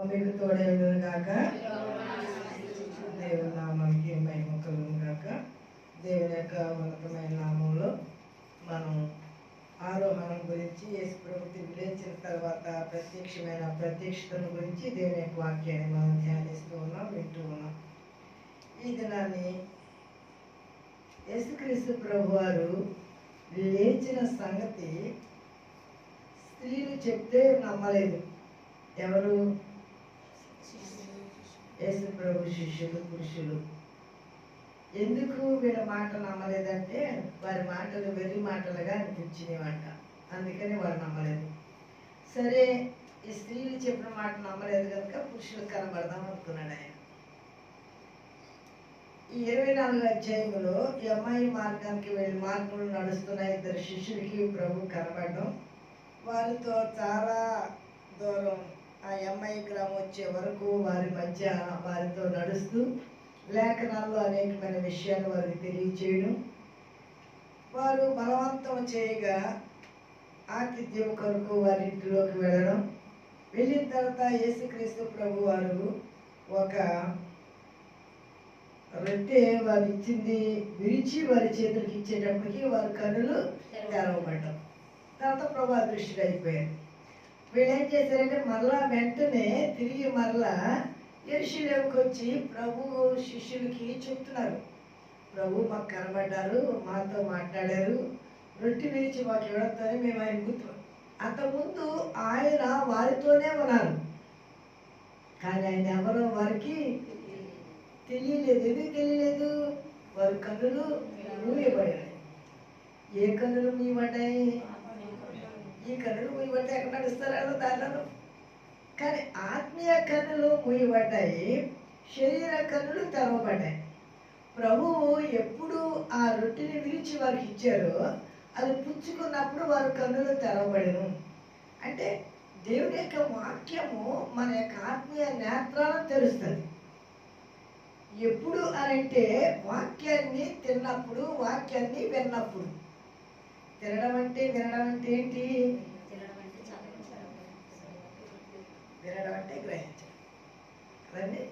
మీకు తోడేయుడును గాక. దేవుని నామానికి మహిమ కలుగును గాక. దేవుని యొక్క ఉన్నతమైన నామంలో మనం ఆరోహణం గురించి, యేసు ప్రభు తిరిగి లేచిన తర్వాత ప్రత్యక్షతను గురించి దేవుని యొక్క వాక్యాన్ని మనం ధ్యానిస్తూ ఉన్నాం, వింటూ ఉన్నాం. ఈ దినాన్ని యేసుక్రీస్తు ప్రభు వారు లేచిన సంగతి స్త్రీలు చెప్తే నమ్మలేదు. ఎవరు? యేసు ప్రభు శిష్యులు, పురుషులు. ఎందుకు వీళ్ళ మాట నమ్మలేదంటే వారి మాటలు వెర్రి మాటలుగా అనిపించినవంట. అందుకని వారు నమ్మలేదు. సరే, ఈ స్త్రీలు చెప్పిన మాట నమ్మలేదు కనుక పురుషులకు కనబడదాం అనుకున్నాడు ఆయన. ఈ 24వ అధ్యాయంలో ఈ అమ్మాయి మార్గానికి వెళ్ళి మార్గంలో నడుస్తున్న ఇద్దరు శిష్యులకి ప్రభు కనబడడం, వారితో చాలా దూరం ఆ అమ్మాయి గ్రామం వచ్చే వరకు వారి మధ్య వారితో నడుస్తూ లేఖనాల్లో అనేకమైన విషయాలు వారికి తెలియచేయడం, వారు బలవంతం చేయగా ఆతిథ్యం కొరకు వారి ఇంటిలోకి వెళ్ళడం, వెళ్ళిన తర్వాత యేసుక్రీస్తు ప్రభు వారు ఒక రొట్టె వారు ఇచ్చింది విరిచి వారి చేతులకి ఇచ్చేటప్పటికి వారి కన్నులు తెరవబడ్డం. తర్వాత ప్రభు అదృష్టిగా అయిపోయారు. వీళ్ళు ఏం చేశారంటే మరలా వెంటనే తిరిగి మరలా యెరూషలేముకి వచ్చి ప్రభు శిష్యులకి చెప్తున్నారు, ప్రభు మాకు కనబడ్డారు, మాతో మాట్లాడారు, రొట్టె విరిచి మాకు ఇవ్వడంతోనే మేము ఆయన గుర్తు. అంతకుముందు ఆయన వారితోనే ఉన్నారు, కానీ ఆయన ఎవరో వారికి తెలియలేదు. ఎందుకు తెలియలేదు? వారి కన్నులు మూయబడ్డాయి. ఏ కన్నులు మూయబడ్డాయి? ఈ కన్నులు మూయబడ్డాయి. ఎక్కడ నడుస్తారో దానిలో. కానీ ఆత్మీయ కన్నులు మూయబడ్డాయి, శరీర కన్నులు తెరవబడ్డాయి. ప్రభువు ఎప్పుడు ఆ రొట్టెని విరిచి వారికి ఇచ్చారో అది పుచ్చుకున్నప్పుడు వారి కన్నులు తెరవబడను. అంటే దేవుని యొక్క వాక్యము మన యొక్క ఆత్మీయ నేత్రాలను తెరుస్తుంది. ఎప్పుడు అనంటే వాక్యాన్ని తిన్నప్పుడు, వాక్యాన్ని విన్నప్పుడు. తినడం అంటే వినడం అంటే ఏంటి? వినడం అంటే గ్రహించడం కదండి.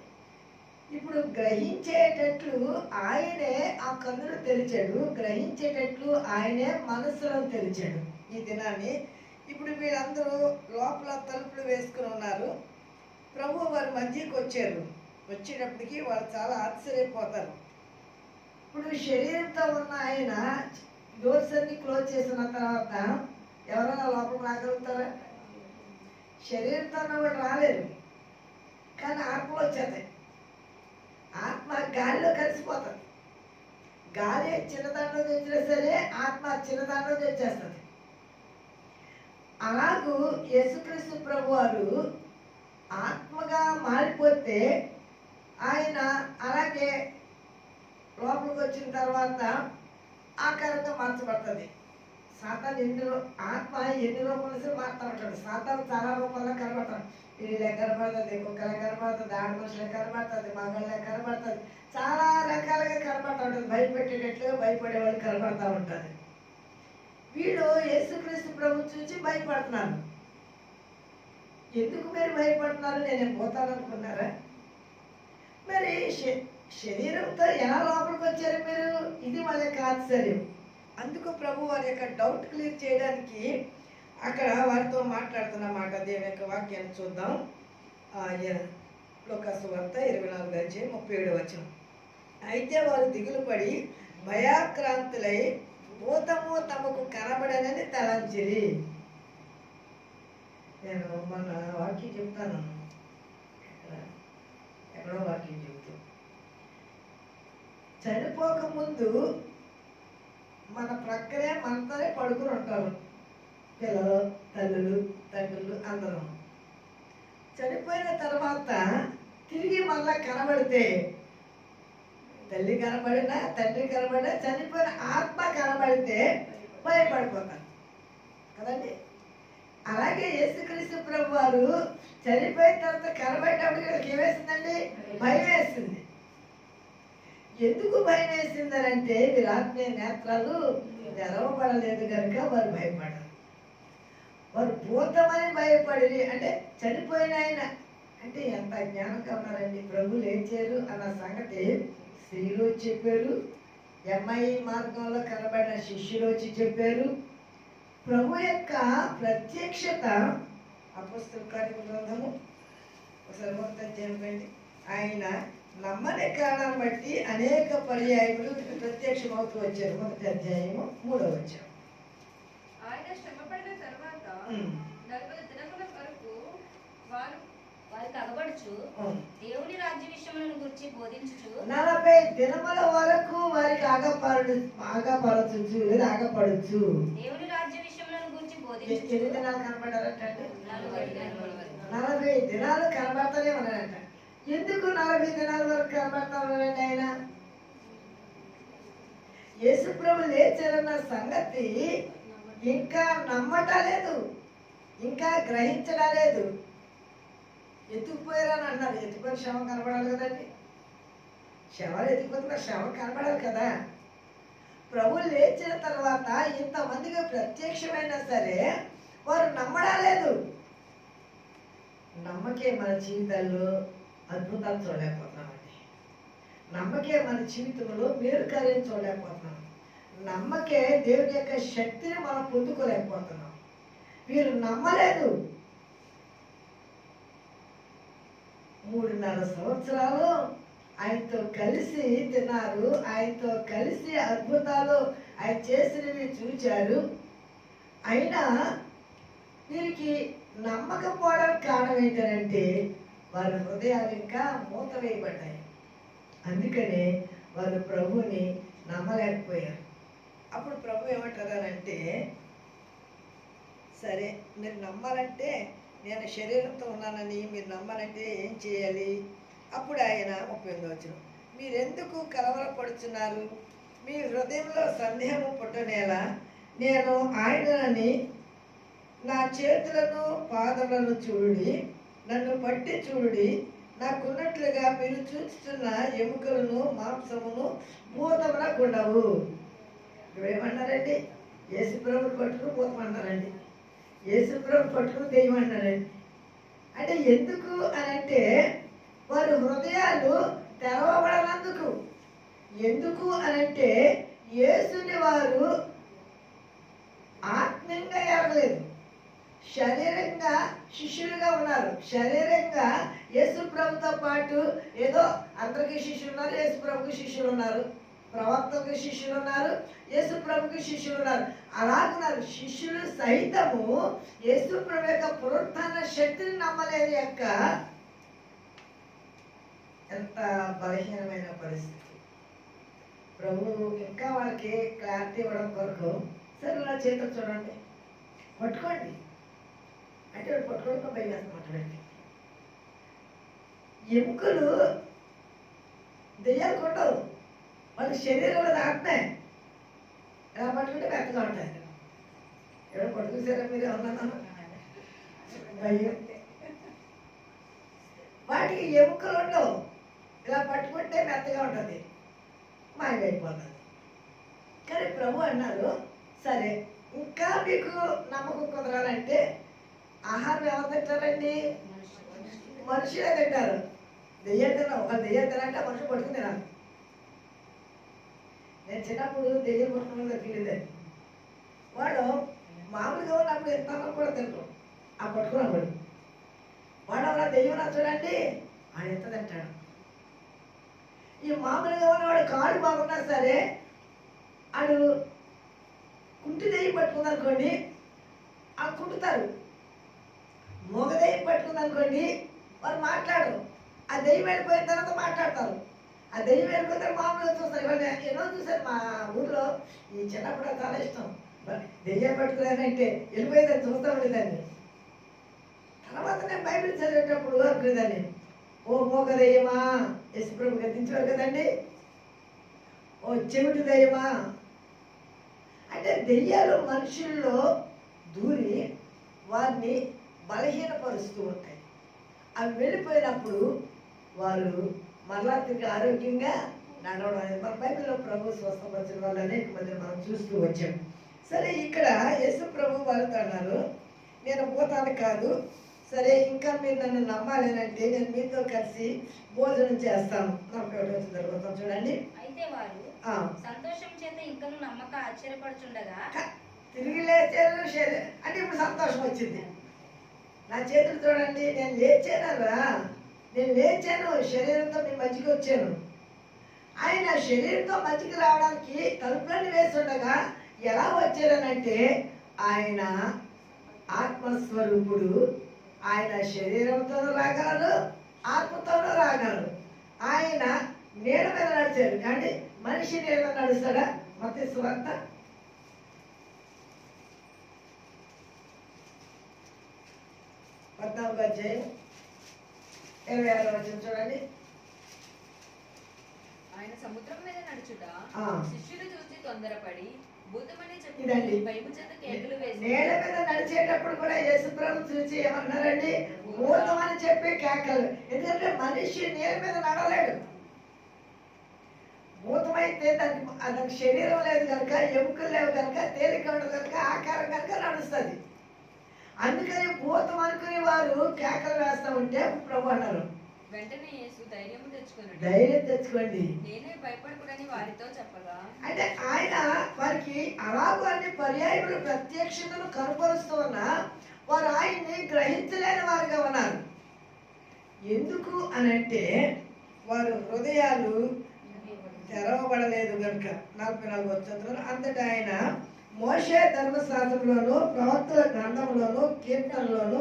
ఇప్పుడు గ్రహించేటట్లు ఆయనే ఆ కన్నులు తెరిచాడు, గ్రహించేటట్లు ఆయనే మనసులను తెరిచాడు. ఈ దినాన్ని ఇప్పుడు వీళ్ళందరూ లోపల తలుపులు వేసుకుని ఉన్నారు. ప్రభు వారి మధ్యకి వచ్చారు. వచ్చేటప్పటికి వాళ్ళు చాలా ఆశ్చర్యపోతారు. ఇప్పుడు శరీరంతో ఉన్న ఆయన డోర్స్ అన్ని క్లోజ్ చేసిన తర్వాత ఎవరైనా లోపలికి రాగలుగుతారా? శరీరంతో ఉన్నవాడు రాలేరు, కానీ ఆత్మలో వచ్చేది. ఆత్మ గాలిలో కలిసిపోతుంది. గాలి చిన్నదాంట్లో తెచ్చినా సరే ఆత్మ చిన్నదాంట్లో తెచ్చేస్తుంది. అలాగూ యేసుక్రీస్తు ప్రభు వారు ఆత్మగా మారిపోతే ఆయన అలాగే లోపలికి వచ్చిన తర్వాత ఆకారంగా మార్చబడుతుంది. సాతాను ఆత్మ ఎన్ని రూపాయలు మారుతూ ఉంటాడు. సాతాను చాలా రూపాయల్లో కనబడతాడు. వీళ్ళే కనబడుతుంది, కుక్కలే కనబడుతుంది, ఆడ మనుషులే కనబడుతుంది, మగళ్ళే కనబడుతుంది, చాలా రకాలుగా కనబడుతూ ఉంటుంది. భయపెట్టేటట్లుగా భయపడేవాళ్ళు కనబడుతూ ఉంటుంది. వీళ్ళు యేసుక్రీస్తు ప్రభు చూసి భయపడుతున్నారు. ఎందుకు మీరు భయపడుతున్నారు? నేనేం పోతాను అనుకున్నారా? మరి శరీరంతో ఎలా లోపలికి వచ్చారు మీరు? ఇది వాళ్ళ యొక్క ఆశ్చర్యం. అందుకు ప్రభు వారి యొక్క డౌట్ క్లియర్ చేయడానికి అక్కడ వారితో మాట్లాడుతున్న మాట. దేవుని యొక్క వాక్యాన్ని చూద్దాం. లూకాసు వార్త 24వ అధ్యాయం 37వ వచనం. అయితే వారు దిగులు పడి భయాక్రాంతులై భూతము తమకు కనబడనని తలంచిరి. నేను మొన్న వాక్యం చెప్తాను, ఎక్కడో వాక్యం చెప్తూ, చనిపోకముందు మన ప్రక్కనే మనతోనే పడుకుని ఉంటారు పిల్లలు, తల్లులు, తండ్రులు అందరం. చనిపోయిన తర్వాత తిరిగి మళ్ళా కనబడితే, తల్లి కనబడినా తండ్రి కనబడినా చనిపోయిన ఆత్మ కనబడితే భయపడిపోతారు కదండి. అలాగే యేసుక్రీస్తు ప్రభు వారు చనిపోయిన తర్వాత కనబడేటప్పుడు వీళ్ళకి ఏమేసిందండి? భయం వేసింది. ఎందుకు భయం వేసిందనంటే వీళ్ళ ఆత్మీయ నేత్రాలు తెరవబడలేదు కనుక వారు భయపడరు. వారు భూతమని భయపడి, అంటే చనిపోయిన ఆయన అంటే ఎంత జ్ఞానంగా ఉన్నారండి. ప్రభు లేచారు అన్న సంగతి స్త్రీలు వచ్చి చెప్పారు, ఎంఐ మార్గంలో కనబడిన శిష్యులు వచ్చి చెప్పారు. ప్రభు యొక్క ప్రత్యక్షత అపొస్తలుల కార్యముల గ్రంథము ఒకసారి మొదటి అధ్యాయం రండి. ఆయన నమ్మని కారణం బట్టి అనేక పర్యాయములు ప్రత్యక్షమవుతూ వచ్చారు. మొదటి అధ్యాయము 3వ వచనం. ఆయన శ్రమపడిన తర్వాత 40 దినముల వరకు వారికి అగపడుచు దేవుని రాజ్య విషయములను గురించి బోధించుచు 40 దినముల వరకు వారికి ఆగపరచు లేదా ఆగపడచ్చు. దేవుని రాజ్య విషయములను గురించి బోధించు. ఎన్ని దినాలు కనబడారంటే 40 దినాల వరకు. 40 దినాలు కనబడతానే ఉన్నారంట. ఎందుకు 40 దినాల వరకు కనబడతా ఉన్నారండి? ఆయన యేసుప్రభు లేచారన్న సంగతి ఇంకా నమ్మటం లేదు, ఇంకా గ్రహించడం లేదు. ఎత్తుకుపోయారని అన్నారు. ఎత్తుకుపోయిన శవం కనబడాలి కదండి. శవాలు ఎత్తుకుపోతున్న శవం కనబడాలి కదా. ప్రభు లేచిన తర్వాత ఇంతమందిగా ప్రత్యక్షమైనా సరే వారు నమ్మడం లేదు. నమ్మకే మన జీవితాల్లో అద్భుతాలు చూడలేకపోతున్నామండి. నమ్మకే మన జీవితంలో మేలు కార్యం చూడలేకపోతున్నాం. నమ్మకే దేవుని యొక్క శక్తిని మనం పొందుకోలేకపోతున్నాం. వీరు నమ్మలేదు. 3.5 సంవత్సరాలు ఆయనతో కలిసి తిన్నారు, ఆయనతో కలిసి అద్భుతాలు ఆయన చేసినవి చూచారు. అయినా వీరికి నమ్మకపోవడానికి కారణం ఏంటంటే వారి హృదయాలు ఇంకా మూత వేయబడ్డాయి. అందుకనే వారు ప్రభుని నమ్మలేకపోయారు. అప్పుడు ప్రభు ఏమంటారంటే, సరే మీరు నమ్మాలంటే నేను శరీరంతో ఉన్నానని మీరు నమ్మాలంటే ఏం చేయాలి? అప్పుడు ఆయన 38వ వచనం, మీరెందుకు కలవరపడుతున్నారు? మీ హృదయంలో సందేహము పుట్టనేలా? నేను ఆయనని నా చేతులను పాదములను చూడుడి, నన్ను పట్టి చూడుడి, నాకున్నట్లుగా మీరు చూస్తున్న ఎముకలను మాంసమును భూతమునకు ఉండవు. ఏమన్నారండి? యేసుప్రభుని పట్టుకుని భూతమన్నారండి, యేసుప్రభుని పట్టుకుని దెయ్యం అన్నారండి. అంటే ఎందుకు అని అంటే వారి హృదయాలు తెరవబడనందుకు. ఎందుకు అని అంటే యేసుని వారు ఆత్మీయంగా ఎరగలేదు, శరీరంగా శిష్యులుగా ఉన్నారు. శరీరంగా యేసు ప్రభుతో పాటు ఏదో అందరికీ శిష్యులు ఉన్నారు, యేసు ప్రభుకి శిష్యులు ఉన్నారు, ప్రవక్తకి శిష్యులు ఉన్నారు, యేసు ప్రభుకి శిష్యులు ఉన్నారు. అలాగున్నారు. శిష్యులు సైతము యేసు ప్రభు యొక్క పునరుత్థాన శక్తిని నమ్మలేని యొక్క ఎంత బలహీనమైన పరిస్థితి. ప్రభు ఇంకా వాళ్ళకి క్లారిటీ ఇవ్వడం కొరకు, సరే నా చేతులు చూడండి, పట్టుకోండి అంటే వాడు పట్టుకోవడం భయం వేస్తామంటాడండి. ఎముకలు దెయ్యాలు కొట్టవు, వాళ్ళ శరీరంలో ఆత్మే. ఎలా పట్టుకుంటే మెత్తగా ఉంటాయి. ఎవరో పట్టుకుసారా మీరు? ఏమన్నా భయం. వాటికి ఎముకలు ఉండవు, ఇలా పట్టుకుంటే మెత్తగా ఉంటుంది, మాయమైపోతుంది. కానీ ప్రభు అన్నారు, సరే ఇంకా మీకు నమ్మకం కుదరాలంటే ఆహారం ఎవరు తింటారండి? మనుషులే తింటారు. దెయ్యాలు తిన్నాం, ఒక దెయ్యాలు తినాలంటే మనుషులు పట్టుకుని తినాలి. నేను చిన్నప్పుడు దెయ్యం పట్టుకున్న తెలియదండి. వాడు మామూలుగా ఉన్నప్పుడు ఎంత కూడా తింటాం, ఆ పట్టుకున్నప్పుడు వాడు అలా దెయ్యం చూడండి ఆయన ఎంత తింటాడు. ఈ మామూలుగా ఉన్నవాడు కాడు బాగున్నా సరే ఆడు కుంటి దెయ్యం పట్టుకుంది అనుకోండి, ఆ కుంటుతారు. మూగ దెయ్యం పట్టుకుంది అనుకోండి, వారు మాట్లాడరు. ఆ దెయ్యం వెళ్ళిపోయిన తర్వాత మాట్లాడతారు. ఆ దెయ్యం వెళ్ళిపోతే మామూలుగా చూస్తారు. ఇవాళ ఎన్నో చూసారు మా ఊళ్ళో. ఈ చిన్నప్పుడు చాలా ఇష్టం, దెయ్యం పట్టుకున్నానంటే వెళ్ళిపోయేదాన్ని చూస్తూ ఉండేదాన్ని. తర్వాత నేను బైబిల్ చదివేటప్పుడు అనుకునేదాన్ని, ఓ మూగ దెయ్యమా, యేసుప్రభు గద్దించేవారు కదండి, ఓ చెవిటి దెయ్యమా. అంటే దెయ్యాలు మనుషుల్లో దూరి వారిని బలహీనపరుస్తూ ఉంటాయి. అవి వెళ్ళిపోయినప్పుడు వారు మరలా తిరిగి ఆరోగ్యంగా నడవడం అనేది మన బైబిల్లో ప్రభు స్వస్థపరిచిన వాళ్ళు అనేక మందిని మనం చూస్తూ వచ్చాం. సరే ఇక్కడ యేసు ప్రభు వారితో అన్నారు, నేను పోతాను కాదు, సరే ఇంకా మీరు నన్ను నమ్మాలేనంటే నేను మీతో కలిసి భోజనం చేస్తాను. 41 వచ్చిన తర్వాత చూడండి. అయితే వారు ఆ, సంతోషం చేత ఇంకను నమ్మక ఆశ్చర్యపడుచుండగా తిరిగి లేచారు అంటే ఇప్పుడు సంతోషం వచ్చింది. నా చేతులు చూడండి, నేను లేచానరా, నేను లేచాను, శరీరంతో మీ మధ్యకి వచ్చాను. ఆయన శరీరంతో మధ్యకి రావడానికి తలుపులన్నీ వేస్తుండగా ఎలా వచ్చారనంటే ఆయన ఆత్మస్వరూపుడు. ఆయన శరీరంతోనూ రాగలరు, ఆత్మతోనూ రాగలరు. ఆయన నీడ మీద నడిచారు కానీ మనిషి నీడ మీద నడుస్తాడా? మత్తయి సువార్త 14వ అధ్యాయం 26వ వచనం చూడండి. ఆయన సముద్రం మీద నడుచుట ఆ. శిష్యులు చూసి తొందరపడి భూతమని ఇదండి. చెప్పి భయము చేత కేకలు వేసి నేల మీద నడిచేటప్పుడు కూడా యేసుప్రభు చూసి ఏమన్నారండి? భూతం అని చెప్పి కేకలు. ఎందుకంటే మనిషి నేల మీద నడలేడు. భూతమైతే దానికి శరీరం లేదు కనుక, ఎముకలు లేవు కనుక, తేలిక ఉండదు కనుక, ఆకారం కనుక నడుస్తుంది. అందుకని భూతం అనుకుని వారు కేకలు వేస్తా ఉంటే ప్రభు అన్నారు, వెంటనే యేసు ధైర్యము తెచ్చుకున్నాడు. ధైర్యం తెచ్చుకోండి. నేనే భయపడకూడని వారితో చెప్పగా అంటే ఆయన వారికి అలాగూ అన్ని పర్యాయములు ప్రత్యక్షతను కనపరుస్తూ ఉన్నా వారు ఆయన్ని గ్రహించలేని వారుగా ఉన్నారు. ఎందుకు అనంటే వారు హృదయాలు తెరవబడలేదు కనుక. 44వ వచనంలో అంతటా ఆయన మోషే ధర్మశాస్త్రంలోను ప్రవక్తల గ్రంథంలోను కీర్తనలోను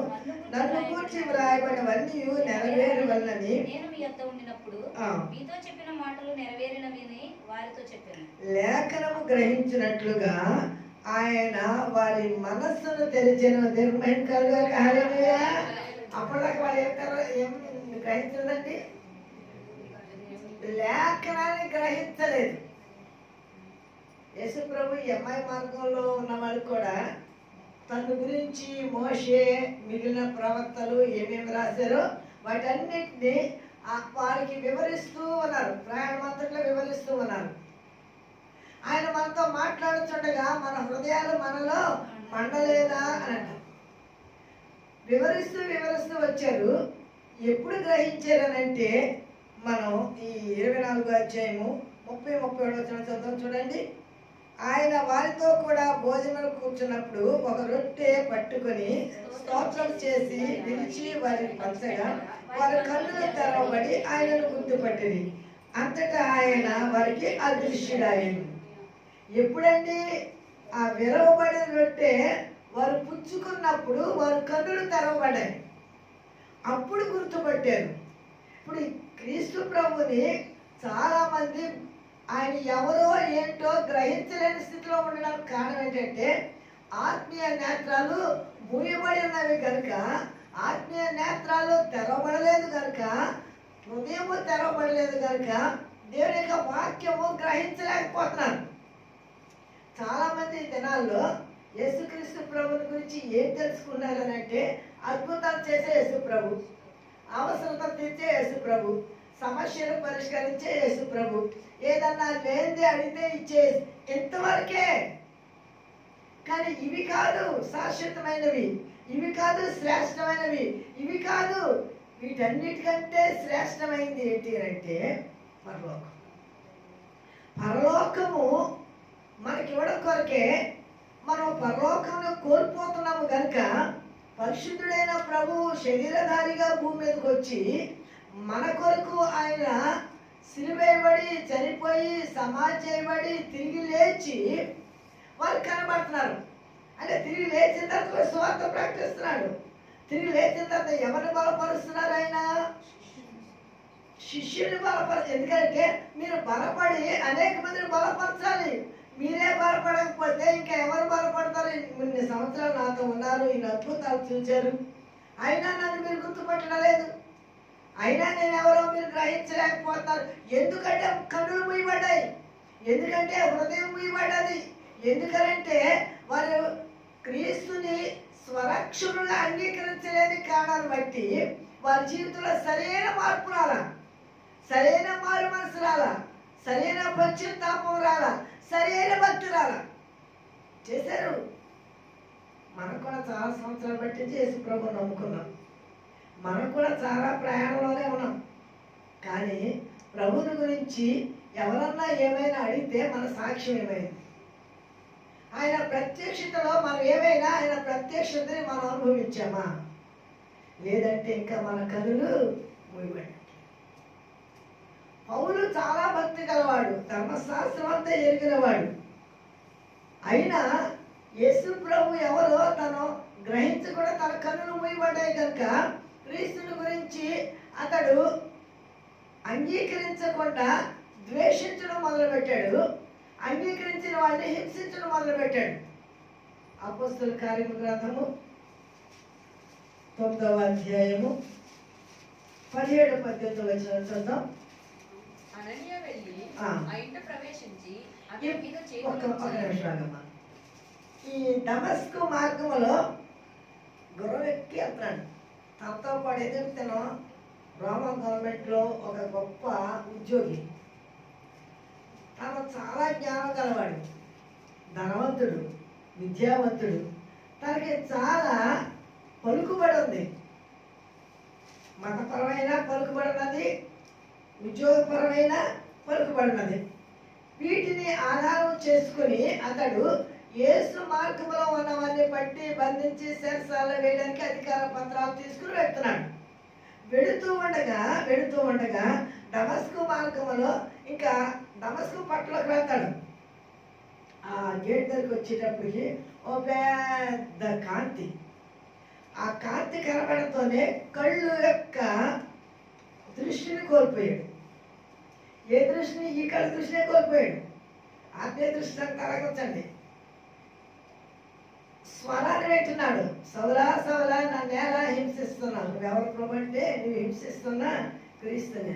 నన్ను గూర్చి వ్రాయబడినవన్నీ నెరవేరవలనని నేను మీ యొద్ద ఉండినప్పుడు ఆ. మీతో చెప్పిన మాటలు నెరవేరినవి వారితో చెప్పాను. లేఖనము గ్రహించినట్లుగా ఆయన వారి మనస్సును తెరిచిన. దేవుని మహిమ కలుగాక. హల్లెలూయా. అప్పటిదాకా వాళ్ళు ఏం గ్రహించలేదండి? లేఖనాన్ని గ్రహించలేదు. యేసు ప్రభు ఈ అమ్మాయి మార్గంలో ఉన్న వాళ్ళు కూడా తన గురించి మోషే మిగిలిన ప్రవక్తలు ఏమేమి రాశారో వాటన్నిటిని వారికి వివరిస్తూ ఉన్నారు. ప్రయాణం అంతట్లో వివరిస్తూ ఉన్నారు. ఆయన మనతో మాట్లాడుతుండగా మన హృదయాలు మనలో మండలేదా అని అంటారు. వివరిస్తూ వచ్చారు. ఎప్పుడు గ్రహించారనంటే మనం ఈ 24వ అధ్యాయము 30-31 వచనం చదువుతాం చూడండి. ఆయన వారితో కూడా భోజనం కూర్చున్నప్పుడు ఒక రొట్టె పట్టుకొని స్తోత్రం చేసి విరిచి వారిని పంచగా వారి కన్నులు తెరవబడి ఆయనను గుర్తుపట్టింది. అంతటా ఆయన వారికి అదృశ్యుడాయను. ఎప్పుడండి ఆ విరవబడిన రొట్టె వారు పుచ్చుకున్నప్పుడు వారి కన్నులు తెరవబడ్డాయి. అప్పుడు గుర్తుపట్టారు. ఇప్పుడు క్రీస్తు ప్రభుని చాలా మంది ఆయన ఎవరో ఏంటో గ్రహించలేని స్థితిలో ఉండడానికి కారణం ఏంటంటే ఆత్మీయ నేత్రాలు మూయబడి ఉన్నవి కనుక, ఆత్మీయ నేత్రాలు తెరవబడలేదు కనుక, హృదయము తెరవబడలేదు కనుక దేవుని యొక్క వాక్యము గ్రహించలేకపోతున్నారు. చాలా మంది దినాల్లో యేసుక్రీస్తు ప్రభుని గురించి ఏం తెలుసుకున్నారనంటే అద్భుతాలు చేసే యేసు ప్రభు, అవసరత తీర్చే యేసు ప్రభు, సమస్యలు పరిష్కరించే యేసు ప్రభు, ఏదన్నా లేనిది అడిగితే ఇచ్చే ఎంతవరకే. కానీ ఇవి కాదు శాశ్వతమైనవి, ఇవి కాదు శ్రేష్టమైనవి, ఇవి కాదు. వీటన్నిటికంటే శ్రేష్టమైనది ఏంటి అంటే పరలోకం. పరలోకము మనకి ఇవ్వడం కొరకే మనం పరలోకంలో కోల్పోతున్నాము కనుక పరిశుద్ధుడైన ప్రభువు శరీరధారిగా భూమి మీదకి వచ్చి మన కొరకు ఆయన సిలువేయబడి చనిపోయి సమాధి చేయబడి తిరిగి లేచి వారు కనబడుతున్నారు. అంటే తిరిగి లేచిన తర్వాత సువార్త ప్రకటిస్తున్నాడు. తిరిగి లేచిన తర్వాత ఎవరిని బలపరుస్తున్నారు? ఆయన శిష్యుని ఎందుకంటే మీరు బలపడి అనేక మందిని బలపరచాలి. మీరే బలపడకపోతే ఇంకా ఎవరు బలపడతారు? ఇన్ని సంవత్సరాలు నాతో ఉన్నారు, ఇన్ని అద్భుతాలు చూశారు, అయినా నన్ను మీరు గుర్తుపట్టడం లేదు, అయినా నేను ఎవరో మీరు గ్రహించలేకపోతున్నారు. ఎందుకంటే కన్నులు మూయబడ్డాయి, ఎందుకంటే హృదయం మూయబడ్డది, ఎందుకంటే వారు క్రీస్తుని స్వరక్షణుగా అంగీకరించలేని కారణాన్ని బట్టి వారి జీవితంలో సరైన మార్పు రాలా, సరైన మారు మనసు రాలా, సరైన పశ్చాత్తాపం రాలా, సరైన భక్తి రాలా. చేశారు. మనకు కూడా చాలా సంవత్సరాలు బట్టి యేసు ప్రభువుని నమ్ముకున్నాం. మనం కూడా చాలా ప్రయాణంలోనే ఉన్నాం. కానీ ప్రభువుని గురించి ఎవరన్నా ఏమైనా అడిగితే మన సాక్ష్యం ఏమైంది? ఆయన ప్రత్యక్షతలో మనం ఏమైనా ఆయన ప్రత్యక్షతని మనం అనుభవించామా? లేదంటే ఇంకా మన కనులు మూయబడి. పౌలు చాలా భక్తి గలవాడు, ధర్మశాస్త్రం అంతా ఎరిగినవాడు. అయినా యేసు ప్రభు ఎవరో తను గ్రహించి కూడా తన కన్నులు మూయబడ్డాయి కనుక క్రీస్తుని గురించి అతడు అంగీకరించకుండా ద్వేషించడం మొదలుపెట్టాడు. అంగీకరించిన వాళ్ళని హింసించడం మొదలుపెట్టాడు. అపోస్తలుల కార్యముల గ్రంథము 9వ అధ్యాయము 17-18 వచనం చూద్దాం. అననీయ వెళ్ళి ఆ. ఆ ఇంట ప్రవేశించి అతని మీద ఒక చేతులు నిమిషం. ఈ దమస్కు మార్గంలో గుర్రం ఎక్కి వెళ్తున్నాడు. తనతో పాటు ఎదుగుతాను రోమన్ గవర్నమెంట్లో ఒక గొప్ప ఉద్యోగి. తను చాలా జ్ఞానం గలవాడు, ధనవంతుడు, విద్యావంతుడు. తనకి చాలా పలుకుబడి ఉంది. మతపరమైన పలుకుబడి ఉన్నది, ఉద్యోగపరమైన పలుకుబడి ఉన్నది. వీటిని ఆధారం చేసుకుని అతడు యేసు మార్గంలో ఉన్నవారిని బట్టి బంధించి శిరసాలలో వేయడానికి అధికార పత్రాలు తీసుకుని వెళుతూ ఉండగా దమస్కు మార్గంలో ఇంకా దమస్కు పట్టణంలోకి వెళ్తాడు. ఆ గేట్ దగ్గరికి వచ్చేటప్పటికి ఓ పెద్ద కాంతి. ఆ కాంతి కనబడతోనే కళ్ళు యొక్క దృష్టిని కోల్పోయాడు. ఏ దృష్టిని? ఈ కళ్ళ దృష్టినే కోల్పోయాడు. ఆత్మీయ దృష్టి అంతా అలాగొచ్చండి. స్వరాన్ని వింటున్నాడు. సౌలా సౌలా నన్ను ఎలా హింసిస్తున్నావు? నువ్వెవరు ప్రభు అంటే నువ్వు హింసిస్తున్నా క్రీస్తుని.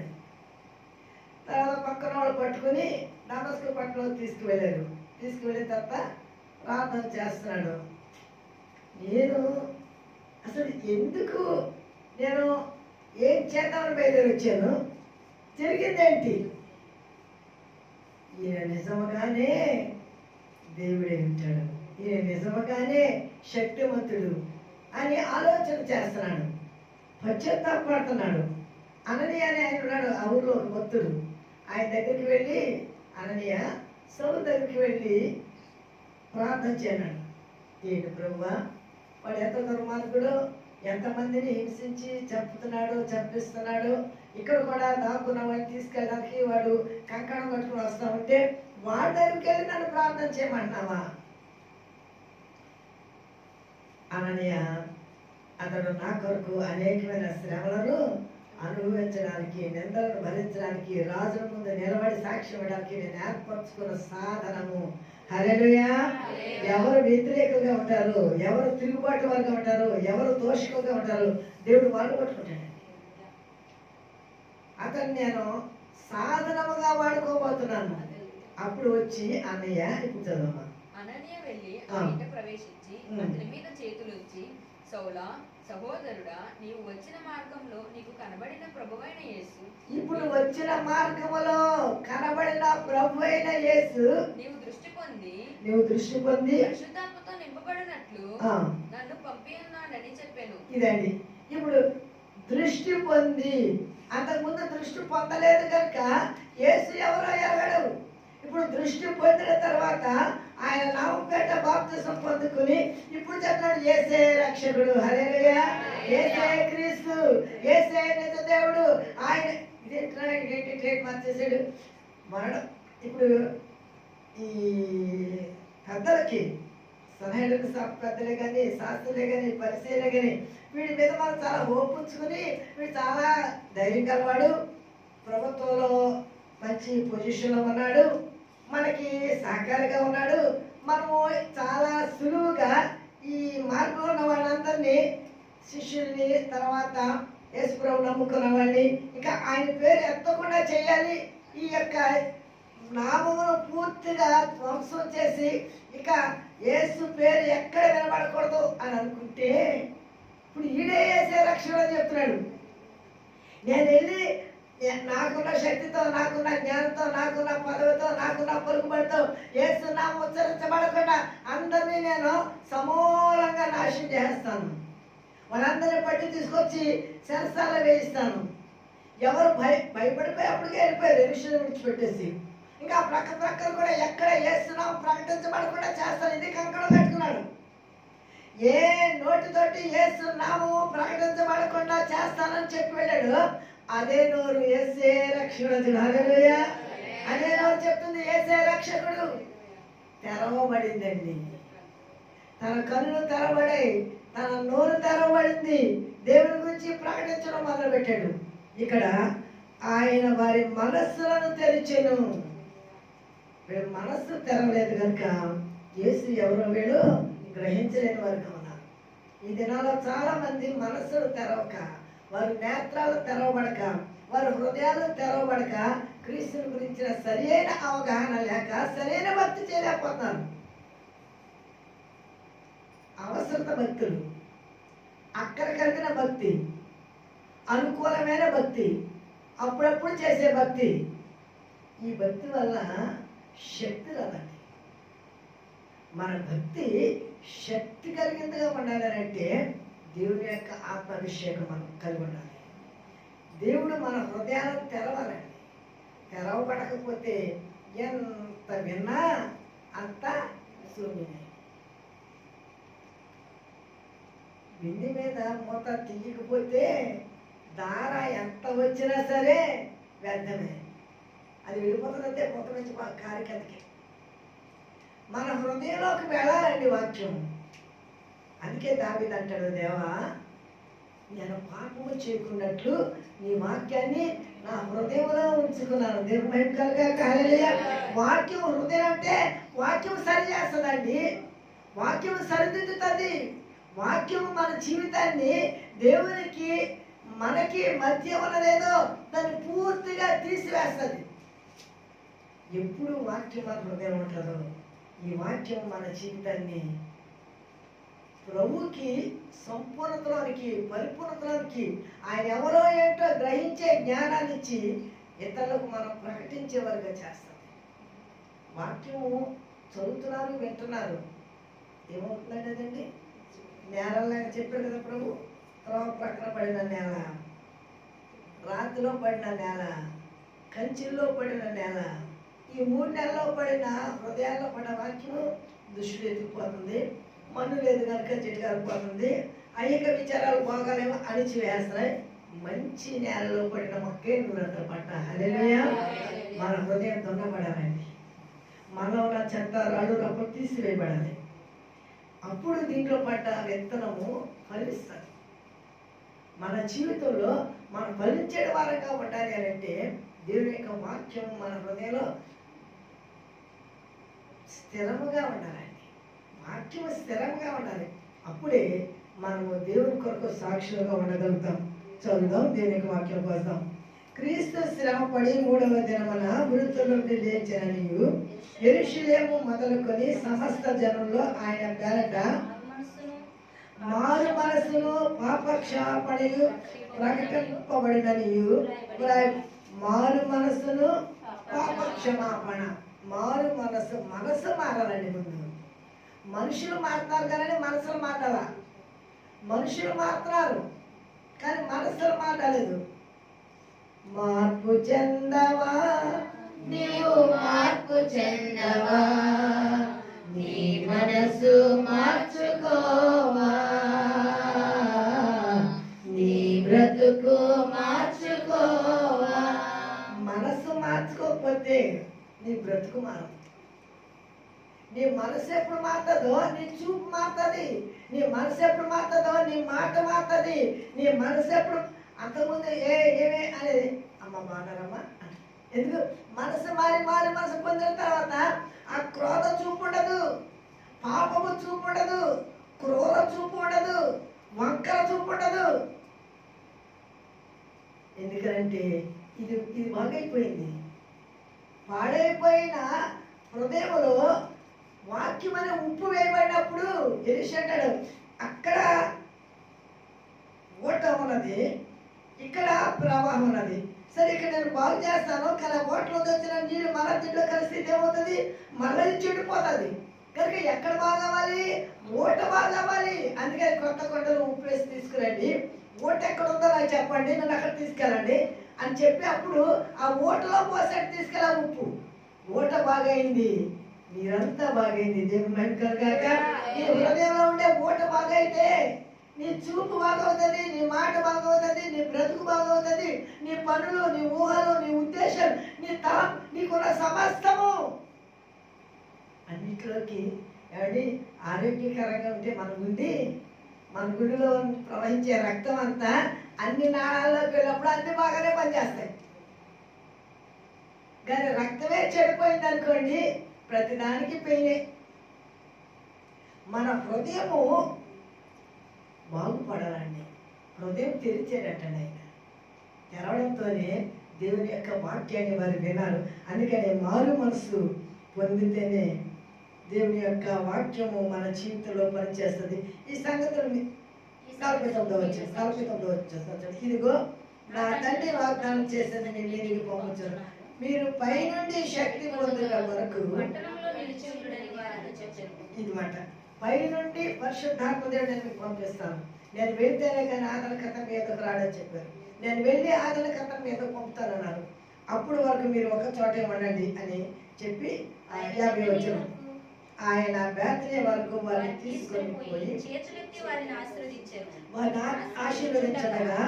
తర్వాత పక్కన వాళ్ళు పట్టుకుని దమస్కు పట్టణంలో తీసుకువెళ్ళిన తర్వాత ప్రార్థన చేస్తున్నాడు. నేను అసలు ఎందుకు నేను ఏం చేద్దామని బయలుదేరి వచ్చాను? జరిగిందేంటి? ఈయన నిజముగానే దేవుడే ఉంటాడు, ఈయన నిజముగానే శక్తివంతుడు అని ఆలోచన చేస్తున్నాడు. పశ్చాత్తాపడుతున్నాడు. అననీయ అని ఆయన ఉన్నాడు ఆ ఊళ్ళో, ఒక భక్తుడు. ఆయన దగ్గరికి వెళ్ళి అననీయ సౌలు దగ్గరికి వెళ్ళి ప్రార్థన చేయన్నాడు. ఏంటి ప్రభువా, వాడు ఎంత దుర్మార్గుడు, ఎంతమందిని హింసించి చంపిస్తున్నాడు. ఇక్కడ కూడా దాక్కున్న వాడిని తీసుకెళ్ళడానికి వాడు కంకణం కట్టుకుని వస్తా ఉంటే వాడి దగ్గరికి వెళ్ళి నన్ను ప్రార్థన చేయమంటున్నావా? అననీయ అతడు నా కొరకు అనేకమైన శ్రమలను అనుభవించడానికి, నిందలను భరించడానికి, రాజుల ముందు నిలబడి సాక్ష్యం ఇవ్వడానికి నేను ఏర్పరచుకున్న సాధనము. హల్లెలూయా. ఎవరు వ్యతిరేకంగా ఉంటారు, ఎవరు తిరుగుబాటు వారుగా ఉంటారు, ఎవరు దోషకంగా ఉంటారు, దేవుడు వాళ్ళు పట్టుకుంటాడు. అతను నేను సాధనముగా వాడుకోబోతున్నాను. అప్పుడు వచ్చి అన్నయ్య ఇప్పుడు చదవమ్మా. అననీయ వెళ్ళి ఆ ఇంట ప్రవేశించి అతని మీద చేతులుంచి, సౌలా సహోదరుడా, నీవు వచ్చిన మార్గంలో నీకు కనబడిన ప్రభువైన యేసు, ఇప్పుడు వచ్చిన మార్గములో కనబడిన ప్రభువైన యేసు నీవు దృష్టి పొంది పరిశుద్ధాత్మతో నింపబడినట్లు నన్ను పంపి ఉన్నాడని చెప్పాను. ఇదండి. ఇప్పుడు దృష్టి పొంది, అంతకుముందు దృష్టి పొందలేదు కనుక యేసు ఎవరో ఎరగడు. ఇప్పుడు దృష్టి పొందిన తర్వాత ఆయన నామపేట బాప్తిసం పొందుకుని ఇప్పుడు చెప్తున్నాడు యేసే రక్షకుడు. హల్లెలూయా. యేసే క్రీస్తు, యేసే నిజ దేవుడు. ఆయన ఇదేంటి ట్రేడ్ మార్చేసాడు మరణం. ఇప్పుడు ఈ పెద్దలకి సలహాలకు పెద్దలే కానీ, శాస్త్రులే కానీ, పరిశీలే కానీ వీడి మీద మనం చాలా హోప్ ఉంచుకుని వీడు చాలా ధైర్యం కలవాడు, ప్రభుత్వంలో మంచి పొజిషన్లో ఉన్నాడు, మనకి సహకారిగా ఉన్నాడు, మనము చాలా సులువుగా ఈ మార్గంలో ఉన్న వాళ్ళందరినీ, శిష్యుల్ని, తర్వాత యేసు ప్రభువు నమ్ముకున్న వాళ్ళని ఇంకా ఆయన పేరు ఎత్తకుండా చేయాలి, ఈ యొక్క నామమును పూర్తిగా ధ్వంసం చేసి ఇక యేసు పేరు ఎక్కడ వినబడకూడదు అని అనుకుంటే ఇప్పుడు ఈడే యేసే రక్షణ అని చెప్తున్నాడు. నేను వెళ్ళి నాకున్న శక్తితో, నాకున్న జ్ఞానంతో, నాకున్న పదవితో, నాకున్న పలుకుబడితో యేసు నామం ఉచ్చరించబడకుండా అందరినీ నేను సమూలంగా నాశనం చేస్తాను. వాళ్ళందరినీ పట్టి తీసుకొచ్చి సెరసాల వేయిస్తాను. ఎవరు భయపడిపోయి అప్పటికే వెళ్ళిపోయారు ఎరుషలేము విడిచిపెట్టేసి. ఇంకా ప్రక్కలు కూడా ఎక్కడ యేసునామం ప్రకటించబడకుండా చేస్తాను. ఇది కంకణం కట్టుకున్నాడు. ఏ నోటితోటి యేసునామం ప్రకటించబడకుండా చేస్తానని చెప్పి వెళ్ళాడు. అదే నోరు యేసే రక్షకుడు. హల్లెలూయా. అదే నోరు చెప్తుంది యేసే రక్షకుడు. తెరవబడిందండి. తన కన్నులు తెరవబడాయి, తన నోరు తెరవబడింది. దేవుని గురించి ప్రకటించడం మొదలుపెట్టాడు. ఇక్కడ ఆయన వారి మనస్సులను తెరిచెను. వీళ్ళ మనస్సు తెరవలేదు కనుక యేసు ఎవరో వీళ్ళు గ్రహించలేని వారుగా ఉన్నారు. ఈ దినాల్లో చాలా మంది మనస్సులు తెరవక, వారి నేత్రాలు తెరవబడక, వారి హృదయాలు తెరవబడక, క్రీస్తుని గురించిన సరైన అవగాహన లేక సరైన భక్తి చేయలేకపోతున్నారు. అవసరత భక్తులు, అక్కడికడిగిన భక్తి, అనుకూలమైన భక్తి, అప్పుడప్పుడు చేసే భక్తి. ఈ భక్తి వల్ల శక్తి రాదండి. మన భక్తి శక్తి కలిగిందిగా ఉండాలంటే దేవుని యొక్క ఆత్మాభిషేకం మనం కలిగి ఉండాలి. దేవుడు మన హృదయాలను తెరవాలండి. తెరవబడకపోతే ఎంత విన్నా అంత శూన్యమే. బింది మీద మూత తీయకపోతే దార ఎంత వచ్చినా సరే వ్యర్థమే. అది వెళ్ళిపోతుందంటే మూత నుంచి కారికతికి. మన హృదయంలోకి వెళ్ళాలండి వాక్యం. అందుకే దావీదు అంటాడు, దేవా నేను పాపము చేయకున్నట్లు నీ వాక్యాన్ని నా హృదయంలో ఉంచుకున్నాను. దేవుని మహిమ కలుగాక. హల్లెలూయా. వాక్యం హృదయం అంటే వాక్యం సరి చేస్తుందండి. వాక్యం సరిదిద్దుతుంది. వాక్యం మన జీవితాన్ని దేవునికి మనకి మధ్య ఉన్నదేదో దాన్ని పూర్తిగా తీసివేస్తుంది. ఎప్పుడు వాక్యం మన హృదయం ఉంటుందో ఈ వాక్యం మన జీవితాన్ని ప్రభువుకి సంపూర్ణతలోనికి, పరిపూర్ణతలోనికి, ఆయన ఎవరో ఏంటో గ్రహించే జ్ఞానాన్ని ఇచ్చి ఇతరులకు మనం ప్రకటించే వారుగా చేస్తుంది. వాక్యము చదువుతున్నారు, వింటున్నారు, ఏమవుతుందండి అదండి? నేలలాగా చెప్పాడు కదా ప్రభు. త్రోవ ప్రక్కన పడిన నేల, రాతిలో పడిన నేల, కంచెల్లో పడిన నేల, ఈ 3 నెలల్లో పడిన హృదయాల్లో పడిన వాక్యము దుష్టుడు ఎత్తుకుపోతుంది. మన్ను లేదు కనుక చెట్టు కాలిపోతుంది. ఐహిక విచారాలు బాగాలేమో అణిచివేస్తాయి. మంచి నేలలో పడిన మొక్కే నువ్వులంతా పట్ట. హల్లెలూయా. మన హృదయం దున్నబడాలండి. మనలో ఉన్న చెత్త రాళ్ళు రప్పలు తీసివేయబడాలి. అప్పుడు దీంట్లో పడ్డ విత్తనము ఫలిస్తుంది. మన జీవితంలో మనం ఫలించే వారంగా ఉండాలి అని అంటే దేవుని యొక్క వాక్యం మన హృదయంలో స్థిరముగా ఉండాలండి. వాక్యం స్థిరంగా ఉండాలి. అప్పుడే మనము దేవుని కొరకు సాక్షులుగా ఉండగలుగుతాం. చదువుదాం, దేవుని యొక్క వాక్యం కోసం. క్రీస్తు శ్రమపడి 3వ దినమున మృతుల నుండి లేచిననియు యెరూషలేము మొదలుకొని సమస్త జనంలో ఆయన పేరట మారు మనసును పాపక్షాపణయు ప్రకటింపబడిననియు. మారు మనసును పాపక్షమాపణ. మారు మనసు, మనసు మారాలండి. ముందు మనుషులు మారుతారు కానీ మనసులు మారాలా? మనుషులు మారుతున్నారు కానీ మనసులు మారలేదు. మార్పు చెందవా నీవు, మార్పు చెందవా, నీ మనసు మార్చుకోవా, నీ బ్రతుకు మార్చుకోవా. మనసు మార్చుకోకపోతే నీ బ్రతుకు మారదు. నీ మనసు ఎప్పుడు మారుతుందో నీ చూపు మారుతుంది. నీ మనసు ఎప్పుడు మారుతుందో నీ మాట మారుతుంది. నీ మనసు ఎప్పుడు అంతకుముందు ఏమే అనేది అమ్మ బాగున్నారమ్మా. ఎందుకు? మనసు మారి మనసు పొందిన తర్వాత ఆ క్రోధ చూపు ఉండదు, పాపము చూపు ఉండదు, క్రూర చూపు ఉండదు, వంకర చూపు ఉండదు. ఎందుకంటే ఇది బాగైపోయింది. పాడైపోయిన హృదయంలో వాక్యం అనే ఉప్పు వేయబడినప్పుడు ఎలిషాడు అక్కడ ఓట ఉన్నది, ఇక్కడ ప్రవాహం ఉన్నది. సరే ఇక్కడ నేను బాగు చేస్తాను కానీ ఓట్లో వచ్చిన నీళ్ళు మళ్ళీ దీంట్లో కలిసి ఏమవుతుంది? మళ్ళీ చెడిపోతుంది. కనుక ఎక్కడ బాగా అవ్వాలి? ఊట బాగా అవ్వాలి. అందుకని కొత్త కొండలు ఉప్పు వేసి తీసుకురండి, ఊట ఎక్కడ ఉందో నాకు చెప్పండి, నన్ను అక్కడ తీసుకెళ్ళండి అని చెప్పి అప్పుడు ఆ ఊటలో పోసేట్టు తీసుకెళ్ళా ఉప్పు. ఊట బాగైంది, మీరంతా బాగైంది. దేవుని మహిమ కలుగాక. నీ హృదయంలో ఉండే ఊట బాగైతే నీ చూపు బాగవుతుంది, నీ మాట బాగవుతుంది, నీ బ్రతుకు బాగవుతుంది, నీ పనులు, నీ ఊహలు, నీ ఉద్దేశం, నీ తలం, నీకున్న సమస్తము అన్నిట్లోకి ఏమండి ఆరోగ్యకరంగా ఉంటే మన గుడిలో ప్రవహించే రక్తం అంతా అన్ని నాళాల్లోకి వెళ్ళినప్పుడు అన్ని బాగానే పనిచేస్తాయి. కానీ రక్తమే చెడిపోయింది అనుకోండి, ప్రతిదానికి పెయినే. మన హృదయము బాగుపడాలండి. హృదయం తెరిచేటట్టండి ఆయన. తెరవడంతోనే దేవుని యొక్క వాక్యాన్ని వారు వినారు. అందుకనే మారు మనసు పొందితేనే దేవుని యొక్క వాక్యము మన జీవితంలో పనిచేస్తుంది. ఈ సంగతులు 49వ వచనం. ఇదిగో నా తండ్రి వాగ్దానం చేసేది నేను మీరికి పంపించను, మీరు పైనుండి శక్తి పొందుట వరకు. ఇది మాట పైనుండి పరిశుద్ధాత్మ దేవుడు నేను మీకు పంపిస్తాను. నేను వెళ్తేనే కానీ ఆదరణకర్త మీదకు రాడని చెప్పారు. నేను వెళ్ళి ఆదరణకర్త మీద పంపుతానన్నారు. అప్పుడు వరకు మీరు ఒక చోటే ఉండండి అని చెప్పి 50 వచనం. ఆయన బేతలే వరకు వారిని తీసుకొని పోయి వారిని ఆశీర్వదించగా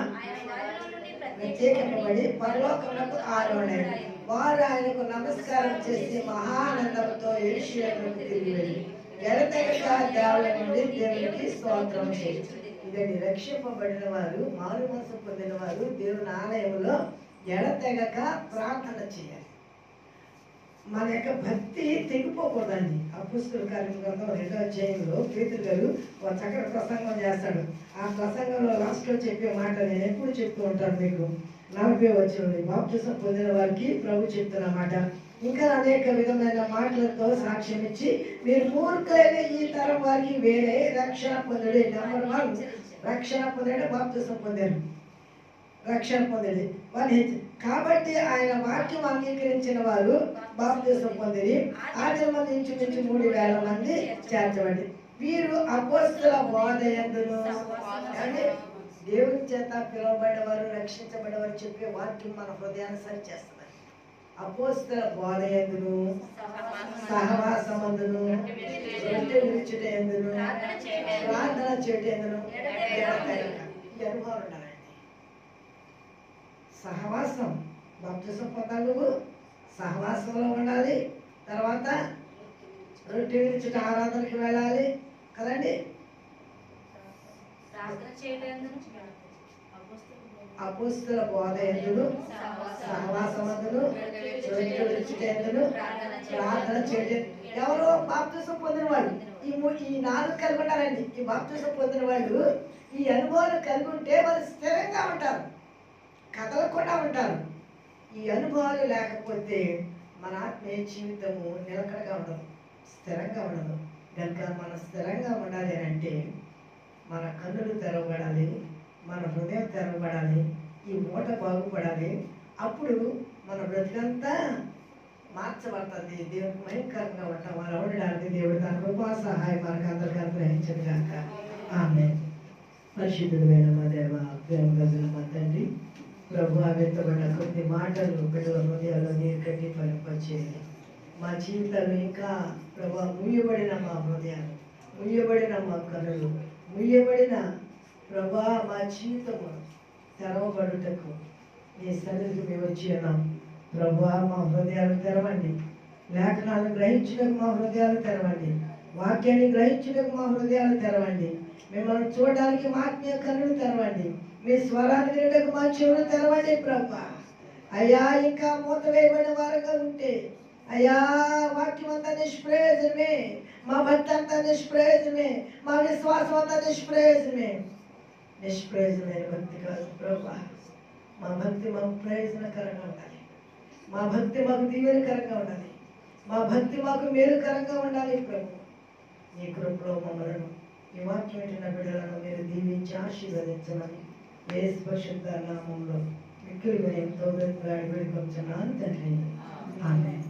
ప్రత్యేకింపబడి పరలోకమునకు ఆరోహణారు. వారు ఆయనకు నమస్కారం చేసి మహానందంతో యెరూషలేముకు తిరిగి వెళ్ళి ఎడతెగక దేవుని నుండి దేవునికి స్తోత్రం చేసి. ఇదండి, రక్షింపబడిన వారు, మారు మనసు పొందిన వారు దేవుని ఆలయంలో ఎడతెగక ప్రార్థన చేయాలి. మన యొక్క భక్తి తెగిపోకూడదండి. అపొస్తలుల కార్యక్రమంలో 2వ అధ్యాయంలో పేతురు గారు ఒక చక్కటి ప్రసంగం చేస్తాడు. ఆ ప్రసంగంలో లాస్ట్లో చెప్పే మాట నేను ఎప్పుడు చెప్తూ ఉంటాను మీకు. 40వ వచనం బాప్తిసం పొందిన వారికి ప్రభు చెప్తున్న మాట. ఇంకా అనేక విధమైన మాటలతో సాక్ష్యం ఇచ్చి, మీరు మూర్ఖులైన ఈ తరం వారికి వేరే రక్షణ పొందడు. నెంబర్ 1 రక్షణ పొందాడు, బాప్తిసం పొందారు, రక్షణ పొందేది వాళ్ళు. కాబట్టి ఆయన వాక్యం అంగీకరించిన వారు బాప్తిసం పొందిరి. ఆదిమ మంది ఇంచుమించు 3000 మంది చేర్చబడి వీరు అపోస్తల బోధ యందును, అంటే దేవుని చేత పిలువబడేవారు, రక్షించబడేవారు చెప్పే వాక్యం మన హృదయాన్ని సరి చేస్తున్నారు. అపోస్తల బోధ యందును, సహవాసమందును, రొట్టె విరుచుట యందును, ప్రార్థన చేయుట యందును ఈ అనుభవం ఉండాలండి. సహవాసం, బాప్తిసం పొందాలి, నువ్వు సహవాసంలో ఉండాలి. తర్వాత రొట్టె విరుచుట ఆరాధనకి వెళ్ళాలి కదండి. అపోస్తల బోధ యందును, సహవాసమందును, రొట్టె విరుచుట యందును, ప్రార్థన చేయడం. ఎవరో బాప్తిసం పొందిన వాళ్ళు ఈ 4 కలిగి ఉంటారండి. ఈ బాప్తిసం పొందిన వాళ్ళు ఈ అనుభవాలు కలిగి ఉంటే వాళ్ళు స్థిరంగా ఉంటారు, కదలకుండా ఉంటారు. ఈ అనుభవాలు లేకపోతే మన ఆత్మీయ జీవితము నిలకడగా ఉండదు, స్థిరంగా ఉండదు. కనుక మనం స్థిరంగా ఉండాలి అంటే మన కన్నులు తెరవబడాలి, మన హృదయం తెరవబడాలి, ఈ మూట బాగుపడాలి. అప్పుడు మన బ్రతికంతా మార్చబడుతుంది, దేవునికి భయంకరంగా ఉంటాం. మనం ఉండడానికి దేవుడు తన కృపా సహాయం మనకు అందరికీ అనుగ్రహించదు కాక. ఆమేన్. పరిశుద్ధుడైన మా దేవ, ప్రేమ గల మా తండ్రి, ప్రభు వ్యక్తపడిన కొన్ని మాటలు బిడ్డల హృదయాల్లో నీరు కట్టి ఫలింపచేయండి. మా జీవితాలు ఇంకా ప్రభు ముయ్యబడిన మా హృదయాలు, ముయ్యబడిన మా కనులు, ముయ్యబడిన ప్రభా మా జీవితము తెరవబడుటకు నీ సన్నిధికి మేము వచ్చి ఉన్నాం. ప్రభా మా హృదయాలు తెరవండి, లేఖనాలను గ్రహించడానికి మా హృదయాలు తెరవండి, వాక్యాన్ని గ్రహించడానికి మా హృదయాలు తెరవండి, మిమ్మల్ని చూడడానికి మా ఆత్మీయ కన్నులు తెరవండి, మీ స్వరాన్ని వినడానికి మా చెవులు తెరవండి. ప్రభా అయ్యా, ఇంకా మూత వేయబడిన వారుగా ఉంటే అయ్యా, వాక్యం అంతా నిష్ప్రయోజనమే, మా భక్తి అంతా నిష్ప్రయోజనమే, మా విశ్వాసం అంతా నిష్ప్రయోజనమే. నిష్ప్రయోజనమైన భక్తి కాదు ప్రభా. మా భక్తి మాకు ప్రయోజనకరంగా ఉండాలి, మా భక్తి మాకు దీవెనకరంగా ఉండాలి, మా భక్తి మాకు మేలుకరంగా ఉండాలి. ప్రభు నీ కృపలో మమ్మలను, ఈ వాక్యం వింటున్న బిడ్డలను మీరు దీవించి ఆశీర్వదించమని యేసు పరిశుద్ధ నామములో మిక్కిలి వినయంతో వేడుకొంచున్నాను తండ్రి. ఆమేన్.